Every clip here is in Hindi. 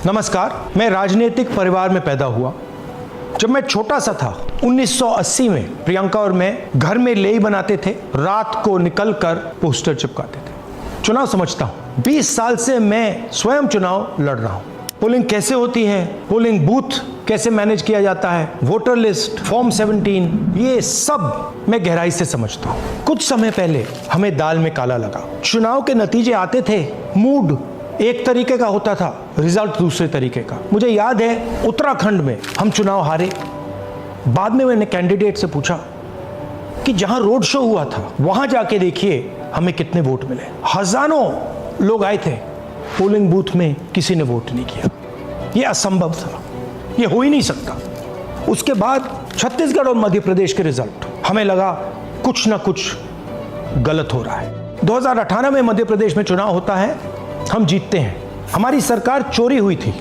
नमस्कार, मैं राजनीतिक परिवार में पैदा हुआ। जब मैं छोटा सा था 1980 में प्रियंका और मैं घर में लेई बनाते थे, रात को निकलकर पोस्टर चिपकाते थे। चुनाव समझता हूं, 20 साल से मैं स्वयं चुनाव लड़ रहा हूं। पोलिंग कैसे होती है, पोलिंग बूथ कैसे मैनेज किया जाता है, वोटर लिस्ट, फॉर्म 17, ये सब मैं गहराई से समझता हूं। कुछ समय पहले हमें दाल में काला लगा। चुनाव के नतीजे आते थे, मूड एक तरीके का होता था, रिजल्ट दूसरे तरीके का। मुझे याद है उत्तराखंड में हम चुनाव हारे। बाद में मैंने कैंडिडेट से पूछा कि जहां रोड शो हुआ था वहां जाके देखिए हमें कितने वोट मिले। हजारों लोग आए थे, पोलिंग बूथ में किसी ने वोट नहीं किया। यह असंभव था, यह हो ही नहीं सकता। उसके बाद छत्तीसगढ़ और मध्य प्रदेश के रिजल्ट, हमें लगा कुछ ना कुछ गलत हो रहा है। 2018 में मध्य प्रदेश में चुनाव होता है, हम जीतते हैं, हमारी सरकार चोरी हुई थी।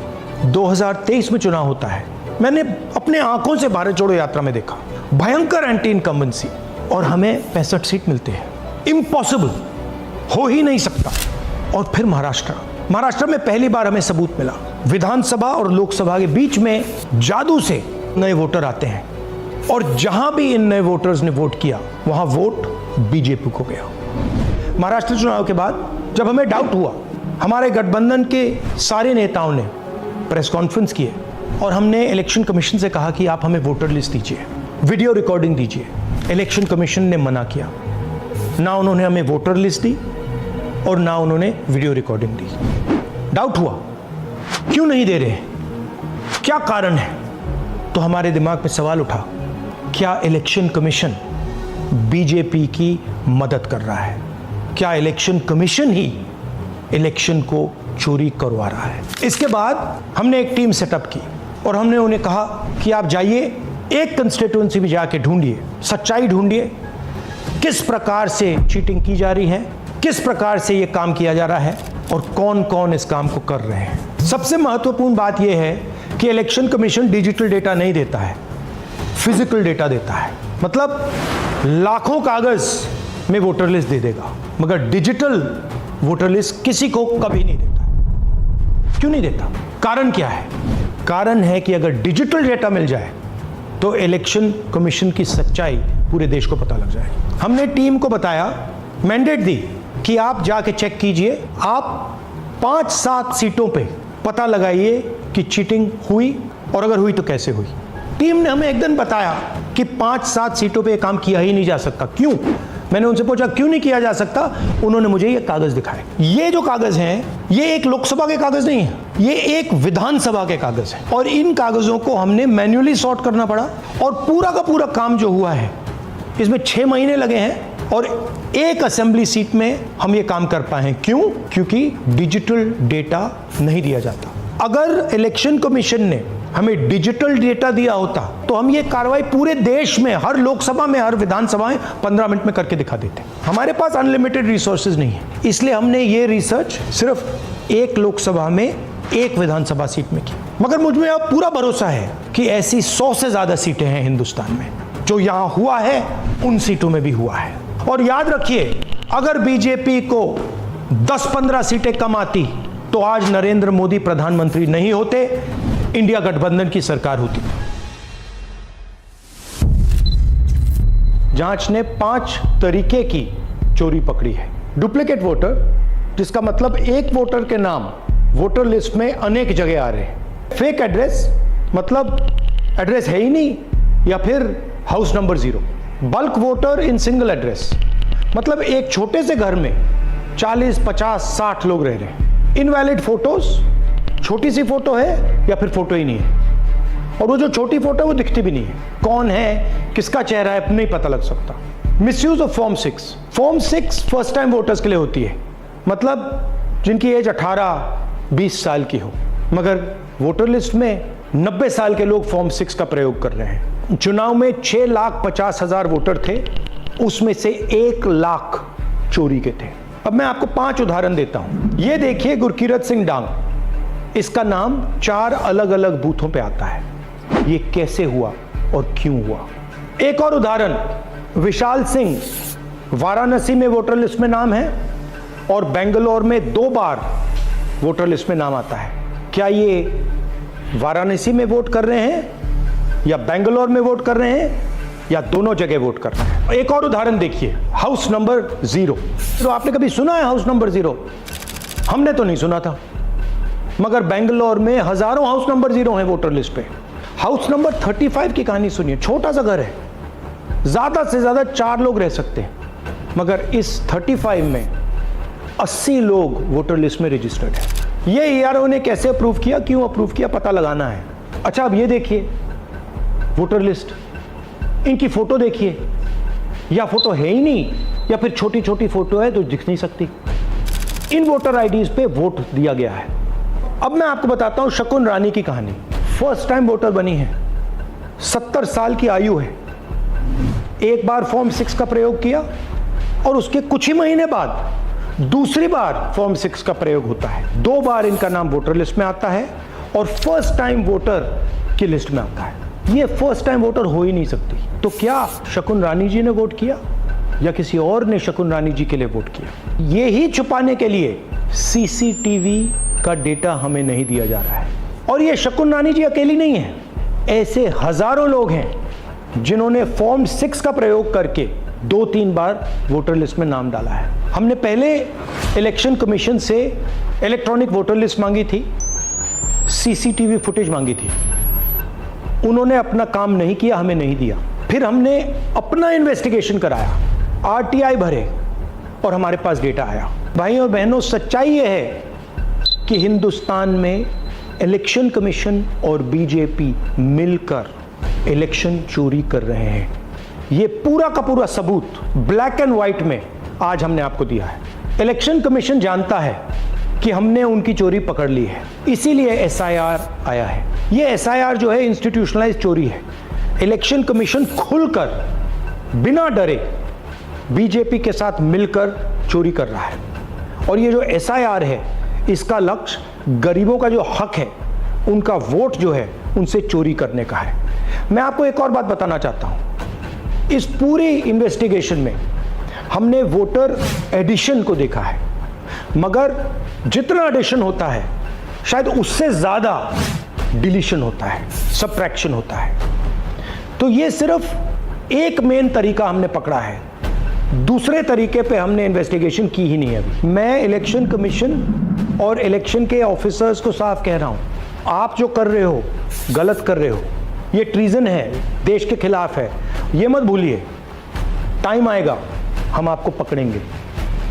2023 में चुनाव होता है, मैंने अपने आंखों से भारत जोड़ो यात्रा में देखा भयंकर एंटी इनकम्बेंसी, और हमें 65 सीट मिलते हैं। इम्पॉसिबल, हो ही नहीं सकता। और फिर महाराष्ट्र में पहली बार हमें सबूत मिला। विधानसभा और लोकसभा के बीच में जादू से नए वोटर आते हैं, और जहां भी इन नए वोटर्स ने वोट किया वहां वोट बीजेपी को गया। महाराष्ट्र चुनाव के बाद जब हमें डाउट हुआ, हमारे गठबंधन के सारे नेताओं ने प्रेस कॉन्फ्रेंस किए और हमने इलेक्शन कमीशन से कहा कि आप हमें वोटर लिस्ट दीजिए, वीडियो रिकॉर्डिंग दीजिए। इलेक्शन कमीशन ने मना किया, ना उन्होंने हमें वोटर लिस्ट दी और ना उन्होंने वीडियो रिकॉर्डिंग दी। डाउट हुआ, क्यों नहीं दे रहे, क्या कारण है? तो हमारे दिमाग में सवाल उठा, क्या इलेक्शन कमीशन बीजेपी की मदद कर रहा है? क्या इलेक्शन कमीशन ही इलेक्शन को चोरी करवा रहा है? इसके बाद हमने एक टीम सेटअप की और हमने उन्हें कहा कि आप जाइए, एक कंस्टिट्यूएंसी में जाके ढूंढिए, सच्चाई ढूंढिए, किस प्रकार से चीटिंग की जा रही है, किस प्रकार से ये काम किया जा रहा है और कौन कौन इस काम को कर रहे हैं। सबसे महत्वपूर्ण बात यह है कि इलेक्शन कमीशन डिजिटल डेटा नहीं देता है, फिजिकल डेटा देता है। मतलब लाखों कागज में वोटर लिस्ट दे देगा, मगर डिजिटल वोटर लिस्ट किसी को कभी नहीं देता। क्यों नहीं देता? कारण क्या है? कारण है कि अगर डिजिटल डेटा मिल जाए तो इलेक्शन कमीशन की सच्चाई पूरे देश को पता लग जाएगी। हमने टीम को बताया, मैंडेट दी कि आप जाके चेक कीजिए, आप 5-7 सीटों पे पता लगाइए कि चीटिंग हुई, और अगर हुई तो कैसे हुई। टीम ने हमें एक दिन बताया कि 5-7 सीटों पे काम किया ही नहीं जा सकता। क्यों? मैंने उनसे पूछा क्यों नहीं किया जा सकता? उन्होंने मुझे ये कागज दिखाए। ये जो कागज हैं, ये एक लोकसभा के कागज नहीं है, ये एक विधानसभा के कागज है, और इन कागजों को हमने मैन्युअली सॉर्ट करना पड़ा। और पूरा का पूरा काम जो हुआ है, इसमें 6 महीने लगे हैं, और एक असेंबली सीट में हम ये काम कर पाए हैं। क्यों? क्योंकि डिजिटल डेटा नहीं दिया जाता। अगर इलेक्शन कमीशन ने हमें डिजिटल डेटा दिया होता तो हम ये कार्रवाई पूरे देश में, हर लोकसभा में, हर विधानसभा में 15 मिनट में करके दिखा देते। हमारे पास अनलिमिटेड रिसोर्सेज नहीं है, इसलिए हमने ये रिसर्च सिर्फ एक लोकसभा में, एक विधानसभा सीट में की। मगर मुझ में अब पूरा भरोसा है कि ऐसी 100 से ज्यादा सीटें हैं हिंदुस्तान में। जो यहां हुआ है उन सीटों में भी हुआ है। और याद रखिए, अगर बीजेपी को 10-15 सीटें कम आती तो आज नरेंद्र मोदी प्रधानमंत्री नहीं होते, इंडिया गठबंधन की सरकार होती। जांच ने 5 तरीके की चोरी पकड़ी है। डुप्लीकेट वोटर, जिसका मतलब एक वोटर के नाम वोटर लिस्ट में अनेक जगह आ रहे हैं। फेक एड्रेस, मतलब एड्रेस है ही नहीं, या फिर house number 0। Bulk voter in single address, मतलब एक छोटे से घर में 40, 50, 60 लोग रह रहे हैं। इनवैलिड फोटोज, छोटी सी फोटो है या फिर फोटो ही नहीं है, और वो जो छोटी फोटो है वो दिखती भी नहीं है। कौन है, किसका चेहरा है, नहीं पता लग सकता। Misuse of form 6। Form 6 first time voters के लिए होती है, मतलब जिनकी एज 18-20 साल की हो, मगर वोटर लिस्ट में 90 साल के लोग फॉर्म 6 का प्रयोग कर रहे हैं। चुनाव में 6,50,000 वोटर थे, उसमें से 1 लाख चोरी के थे। अब मैं आपको 5 उदाहरण देता हूं। ये देखिए गुरकीरत सिंह डांग, इसका नाम 4 अलग अलग बूथों पे आता है। ये कैसे हुआ और क्यों हुआ? एक और उदाहरण, विशाल सिंह, वाराणसी में वोटर लिस्ट में नाम है और बेंगलोर में 2 बार वोटर लिस्ट में नाम आता है। क्या ये वाराणसी में वोट कर रहे हैं या बेंगलोर में वोट कर रहे हैं या दोनों जगह वोट कर रहे हैं? एक और उदाहरण देखिए, हाउस नंबर 0। तो आपने कभी सुना है हाउस नंबर 0? हमने तो नहीं सुना था, मगर बेंगलोर में हजारों हाउस नंबर 0 हैं वोटर लिस्ट पे। हाउस नंबर 35 की कहानी सुनिए। छोटा सा घर है, ज्यादा से ज्यादा 4 लोग रह सकते हैं, मगर इस 35 में 80 लोग वोटर लिस्ट में रजिस्टर्ड है। ये ईआरओ ने कैसे अप्रूव किया, क्यों अप्रूव किया, पता लगाना है। अच्छा, अब ये देखिए वोटर लिस्ट, इनकी फोटो देखिए, या फोटो है ही नहीं या फिर छोटी छोटी फोटो है तो दिख नहीं सकती। इन वोटर आईडीज पे वोट दिया गया है। अब मैं आपको बताता हूं शकुन रानी की कहानी। फर्स्ट टाइम वोटर बनी है, 70 साल की आयु है। एक बार फॉर्म 6 का प्रयोग किया और उसके कुछ ही महीने बाद दूसरी बार फॉर्म 6 का प्रयोग होता है। 2 बार इनका नाम वोटर लिस्ट में आता है और फर्स्ट टाइम वोटर की लिस्ट में आता है। ये फर्स्ट टाइम वोटर हो ही नहीं सकती। तो क्या शकुन रानी जी ने वोट किया या किसी और ने शकुन रानी जी के लिए वोट किया? ये ही छुपाने के लिए सीसीटीवी का डेटा हमें नहीं दिया जा रहा है। और ये शकुन रानी जी अकेली नहीं है, ऐसे हजारों लोग हैं जिन्होंने फॉर्म 6 का प्रयोग करके 2-3 बार वोटर लिस्ट में नाम डाला है। हमने पहले इलेक्शन कमीशन से इलेक्ट्रॉनिक वोटर लिस्ट मांगी थी, सीसीटीवी फुटेज मांगी थी। उन्होंने अपना काम नहीं किया, हमें नहीं दिया। फिर हमने अपना इन्वेस्टिगेशन कराया, आरटीआई भरे और हमारे पास डेटा आया। भाइयों और बहनों, सच्चाई यह है कि हिंदुस्तान में इलेक्शन कमीशन और बीजेपी मिलकर इलेक्शन चोरी कर रहे हैं। ये पूरा का पूरा सबूत ब्लैक एंड व्हाइट में आज हमने आपको दिया है। इलेक्शन कमीशन जानता है कि हमने उनकी चोरी पकड़ ली है, इसीलिए एसआईआर आया है। ये एसआईआर जो है इंस्टीट्यूशनलाइज चोरी है। इलेक्शन कमीशन खुलकर बिना डरे बीजेपी के साथ मिलकर चोरी कर रहा है। और ये जो एसआईआर है, इसका लक्ष्य गरीबों का जो हक है, उनका वोट जो है, उनसे चोरी करने का है। मैं आपको एक और बात बताना चाहता हूं। इस पूरी इन्वेस्टिगेशन में हमने वोटर एडिशन को देखा है, मगर जितना एडिशन होता है शायद उससे ज्यादा डिलीशन होता है, सबट्रैक्शन होता है। तो ये सिर्फ एक मेन तरीका हमने पकड़ा है, दूसरे तरीके पे हमने इन्वेस्टिगेशन की ही नहीं है अभी। मैं इलेक्शन कमीशन और इलेक्शन के ऑफिसर्स को साफ कह रहा हूं, आप जो कर रहे हो गलत कर रहे हो, ये ट्रीजन है, देश के खिलाफ है। ये मत भूलिए, टाइम आएगा हम आपको पकड़ेंगे,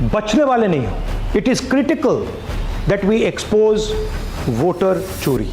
बचने वाले नहीं हो। It is critical that we expose voter चोरी।